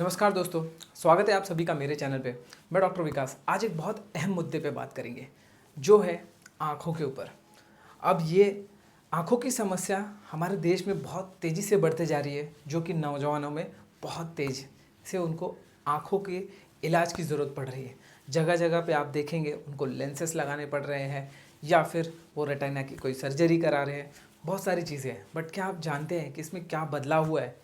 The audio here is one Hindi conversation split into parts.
नमस्कार दोस्तों, स्वागत है आप सभी का मेरे चैनल पे। मैं डॉक्टर विकास। आज एक बहुत अहम मुद्दे पे बात करेंगे जो है आँखों के ऊपर। अब ये आँखों की समस्या हमारे देश में बहुत तेज़ी से बढ़ते जा रही है, जो कि नौजवानों में बहुत तेज़ से उनको आँखों के इलाज की ज़रूरत पड़ रही है। जगह जगह पे आप देखेंगे उनको लेंसेस लगाने पड़ रहे हैं या फिर वो रेटिना की कोई सर्जरी करा रहे हैं। बहुत सारी चीज़ें हैं, बट क्या आप जानते हैं कि इसमें क्या बदलाव हुआ है?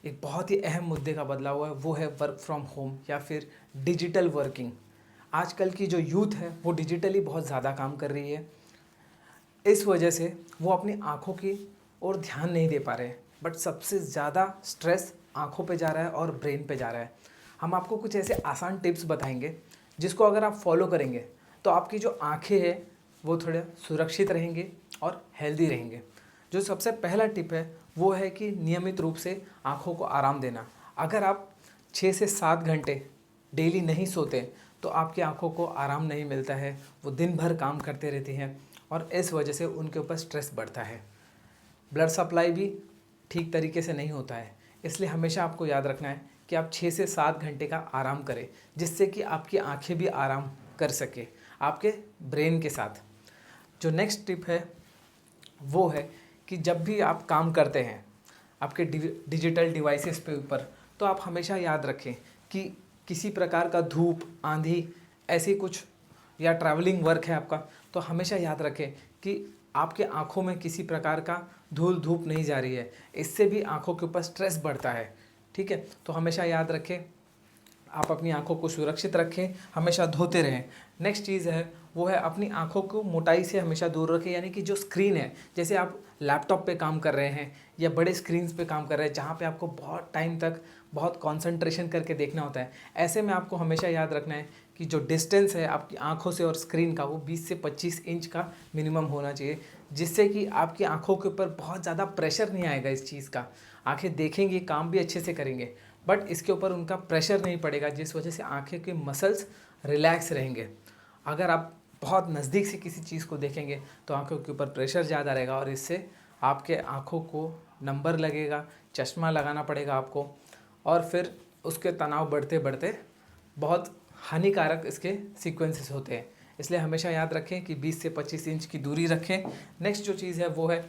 एक बहुत ही अहम मुद्दे का बदलाव हुआ है, वो है वर्क फ्रॉम होम या फिर डिजिटल वर्किंग। आजकल की जो यूथ है वो डिजिटली बहुत ज़्यादा काम कर रही है। इस वजह से वो अपनी आँखों की ओर ध्यान नहीं दे पा रहे हैं, बट सबसे ज़्यादा स्ट्रेस आँखों पे जा रहा है और ब्रेन पे जा रहा है। हम आपको कुछ ऐसे आसान टिप्स बताएंगे जिसको अगर आप फॉलो करेंगे तो आपकी जो आँखें हैं वो थोड़े सुरक्षित रहेंगे और हेल्दी रहेंगे। जो सबसे पहला टिप है वो है कि नियमित रूप से आँखों को आराम देना। अगर आप 6 से 7 घंटे डेली नहीं सोते तो आपकी आँखों को आराम नहीं मिलता है, वो दिन भर काम करते रहती हैं और इस वजह से उनके ऊपर स्ट्रेस बढ़ता है। ब्लड सप्लाई भी ठीक तरीके से नहीं होता है, इसलिए हमेशा आपको याद रखना है कि आप 6 से 7 घंटे का आराम करें, जिससे कि आपकी आँखें भी आराम कर सके आपके ब्रेन के साथ। जो नेक्स्ट टिप है वो है कि जब भी आप काम करते हैं आपके डिजिटल डिवाइसेस पे ऊपर, तो आप हमेशा याद रखें कि किसी प्रकार का धूप, आंधी, ऐसी कुछ या ट्रैवलिंग वर्क है आपका, तो हमेशा याद रखें कि आपके आँखों में किसी प्रकार का धूल धूप नहीं जा रही है। इससे भी आँखों के ऊपर स्ट्रेस बढ़ता है। ठीक है, तो हमेशा याद रखें, आप अपनी आँखों को सुरक्षित रखें, हमेशा धोते रहें। नेक्स्ट चीज़ है वो है अपनी आँखों को मोटाई से हमेशा दूर रखें, यानी कि जो स्क्रीन है, जैसे आप लैपटॉप पे काम कर रहे हैं या बड़े स्क्रीन्स पे काम कर रहे हैं जहाँ पे आपको बहुत टाइम तक बहुत कंसंट्रेशन करके देखना होता है, ऐसे में आपको हमेशा याद रखना है कि जो डिस्टेंस है आपकी आँखों से और स्क्रीन का वो 20 से 25 इंच का मिनिमम होना चाहिए, जिससे कि आपकी आँखों के ऊपर बहुत ज़्यादा प्रेशर नहीं आएगा इस चीज़ का। आँखें देखेंगी, काम भी अच्छे से करेंगे, बट इसके ऊपर उनका प्रेशर नहीं पड़ेगा, जिस वजह से आँखें के मसल्स रिलैक्स रहेंगे। अगर आप बहुत नज़दीक से किसी चीज़ को देखेंगे तो आँखों के ऊपर प्रेशर ज़्यादा रहेगा और इससे आपके आँखों को नंबर लगेगा, चश्मा लगाना पड़ेगा आपको, और फिर उसके तनाव बढ़ते बढ़ते बहुत हानिकारक इसके सीक्वेंसेस होते हैं। इसलिए हमेशा याद रखें कि 20 से 25 इंच की दूरी रखें। नेक्स्ट जो चीज़ है वो है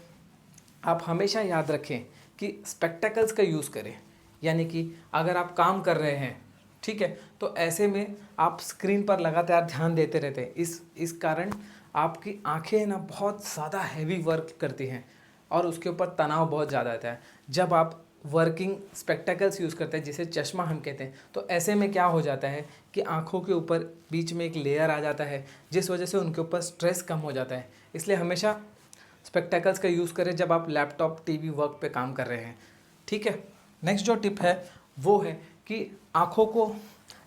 आप हमेशा याद रखें कि स्पेक्टेकल्स का यूज़ करें, यानी कि अगर आप काम कर रहे हैं, ठीक है, तो ऐसे में आप स्क्रीन पर लगातार ध्यान देते रहते हैं। इस कारण आपकी आंखें ना बहुत ज़्यादा हैवी वर्क करती हैं और उसके ऊपर तनाव बहुत ज़्यादा आता है। जब आप वर्किंग स्पेक्टेकल्स यूज़ करते हैं, जिसे चश्मा हम कहते हैं, तो ऐसे में क्या हो जाता है कि आँखों के ऊपर बीच में एक लेयर आ जाता है, जिस वजह से उनके ऊपर स्ट्रेस कम हो जाता है। इसलिए हमेशा स्पेक्टेकल्स का यूज़ करें जब आप लैपटॉप, टीवी वर्क पे काम कर रहे हैं। ठीक है, नेक्स्ट जो टिप है वो है कि आँखों को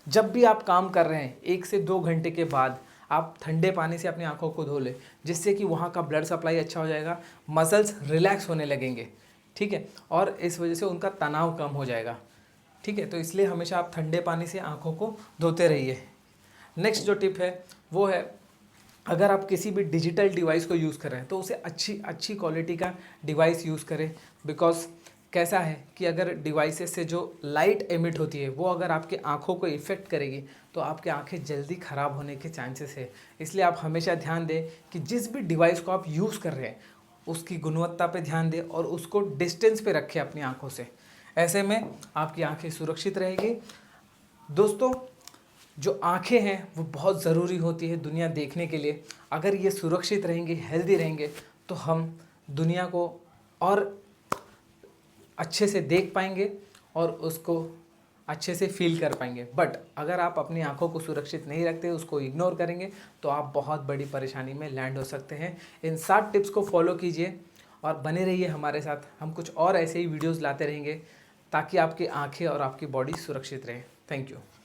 जब भी आप काम कर रहे हैं 1 से 2 घंटे के बाद आप ठंडे पानी से अपनी आँखों को धो लें, जिससे कि वहाँ का ब्लड सप्लाई अच्छा हो जाएगा, मसल्स रिलैक्स होने लगेंगे। ठीक है, और इस वजह से उनका तनाव कम हो जाएगा। ठीक है, तो इसलिए हमेशा आप ठंडे पानी से आँखों को धोते रहिए। नेक्स्ट जो टिप है वो है, अगर आप किसी भी डिजिटल डिवाइस को यूज़ कर रहे हैं तो उसे अच्छी क्वालिटी का डिवाइस यूज़ करें। बिकॉज कैसा है कि अगर डिवाइसेस से जो लाइट एमिट होती है वो अगर आपकी आंखों को इफ़ेक्ट करेगी तो आपकी आंखें जल्दी ख़राब होने के चांसेस है। इसलिए आप हमेशा ध्यान दें कि जिस भी डिवाइस को आप यूज़ कर रहे हैं उसकी गुणवत्ता पे ध्यान दें और उसको डिस्टेंस पे रखें अपनी आंखों से। ऐसे में आपकी आंखें सुरक्षित रहेगी। दोस्तों, जो आँखें हैं वो बहुत ज़रूरी होती है दुनिया देखने के लिए। अगर ये सुरक्षित रहेंगे, हेल्दी रहेंगे, तो हम दुनिया को और अच्छे से देख पाएंगे और उसको अच्छे से फील कर पाएंगे। बट अगर आप अपनी आँखों को सुरक्षित नहीं रखते, उसको इग्नोर करेंगे, तो आप बहुत बड़ी परेशानी में लैंड हो सकते हैं। इन 7 टिप्स को फॉलो कीजिए और बने रहिए हमारे साथ। हम कुछ और ऐसे ही वीडियोज़ लाते रहेंगे ताकि आपकी आँखें और आपकी बॉडी सुरक्षित रहे। Thank you.